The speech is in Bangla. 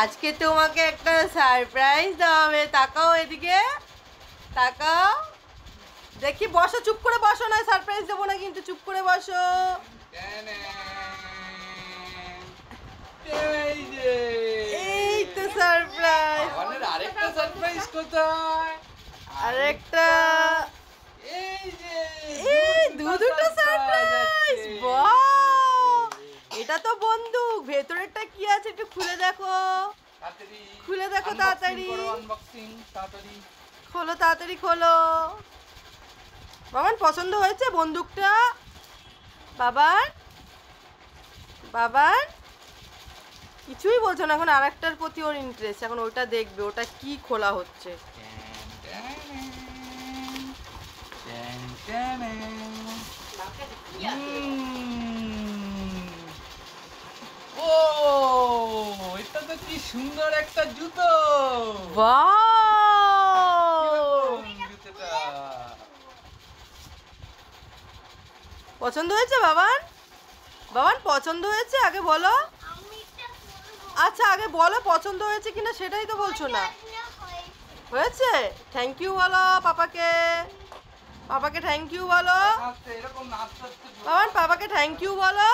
আজকে তোমাকে একটা সারপ্রাইজ দেওয়া হবে। তাকাও এদিকে, তাকাও দেখি। বসো, চুপ করে বসো, না সারপ্রাইজ দেবো না কিন্তু, চুপ করে বসো। এই তো সারপ্রাইজ। আরেকটা সারপ্রাইজ কোথায়? আরেকটা, এই যে দুটো সারপ্রাইজ। বাহ, এটা তো বন্দুক। ভেতরেরটা কি আছে একটু খুলে দেখো, খুলে দেখো তাড়াতাড়ি। আনবক্সিং তাড়াতাড়ি খোলো, তাড়াতাড়ি খোলো। বাবান পছন্দ হয়েছে বন্দুকটা? বাবান, বাবান কিছুই বলছো না এখন। আরেকটার প্রতি ওর ইন্টারেস্ট, এখন ওটা দেখবে ওটা কি খোলা হচ্ছে। ও, এটা তো কি সুন্দর একটা জুতো। বাহ, জুতোটা পছন্দ হয়েছে বাবান? বাবান পছন্দ হয়েছে আগে বলো। আচ্ছা আগে বলো পছন্দ হয়েছে কিনা, সেটাই তো বলছো না। হয়েছে? থ্যাংক ইউ বলো পাপাকে, পাপাকে থ্যাংক ইউ বলো। এরকম নাচ করতে বাবান পাপাকে থ্যাংক ইউ বলো।